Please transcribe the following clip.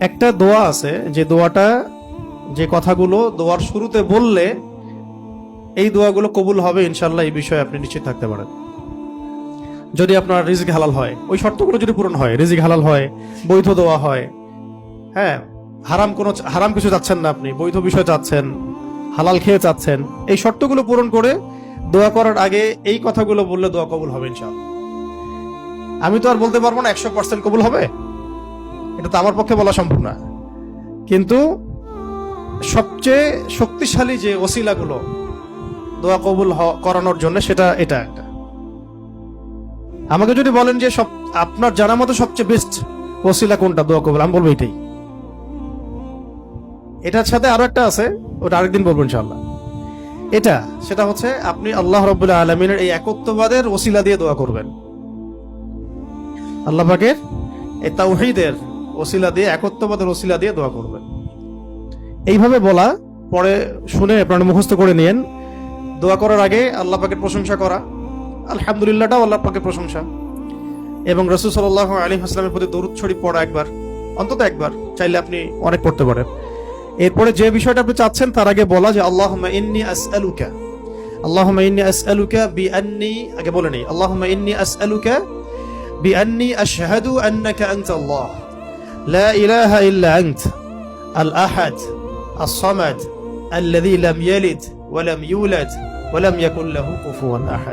একটা দোয়া আছে যে দোয়াটা, যে কথাগুলো দোয়ার শুরুতে বললে এই দোয়াগুলো কবুল হবে ইনশাল্লাহ, এই বিষয়ে আপনি নিশ্চিত থাকতে পারেন। যদি আপনার রিজিক হালাল হয়, ওই শর্তগুলো যদি পূরণ হয়, রিজিক হালাল হয়, বৈধ দোয়া হয়, হ্যাঁ, হারাম কিছু চাচ্ছেন না, আপনি বৈধ বিষয় চাচ্ছেন, হালাল খেয়ে চাচ্ছেন, এই শর্তগুলো পূরণ করে দোয়া করার আগে এই কথাগুলো বললে দোয়া কবুল হবে ইনশাআল্লাহ। আমি তো আর বলতে পারবো না 100% কবুল হবে, এটা তো আমার পক্ষে বলা সম্ভব না, কিন্তু সবচেয়ে শক্তিশালী যে ওসিলাগুলো দোয়া কবুল করানোর জন্য সেটা এটা একটা। আমাকে যদি বলেন যে আপনার জানা মতো সবচেয়ে বেস্ট ওসিলা কোনটা দোয়া কবুল, আমি বলবো এটাই। এটার সাথে আরো একটা আছে, ওটা আরেকদিন বলবো ইনশাআল্লাহ। সেটা হচ্ছে আপনি আল্লাহ রাব্বুল আলামিনের এই একত্ববাদের ওসিলা দিয়ে দোয়া করবেন, আল্লাহ পাকের এই তাওহীদের ওসিলা দিয়ে, একত্ববাদের ওসিলা দিয়ে দোয়া করবেন। এইভাবে বলা, পরে শুনে আপনারা মুখস্থ করে নিয়েন। দোয়া করার আগে আল্লাহ পাকের প্রশংসা করা, আলহামদুলিল্লাহটাও আল্লাহ পাকের প্রশংসা, এবং রাসূল সাল্লাল্লাহু আলাইহি ওয়াসাল্লামের প্রতি দরুদ শরীফ পড়া একবার, অন্তত একবার, চাইলে আপনি অনেক পড়তে পারেন। এরপরে যে বিষয়টা আপনি চাচ্ছেন তার আগে বলা যে আল্লাহুম্মা ইন্নী আসআলুকা বিআন্নী, আগে বলে নেই, আল্লাহুম্মা ইন্নী আসআলুকা বিআন্নী আশহাদু আন্নাকা আনতাল্লাহ লা ইলাহা ইল্লা আনত আল আহাদ as-সামাদ alladhi lam yalid wa lam yulad wa lam yakul lahu kufuwan ahad।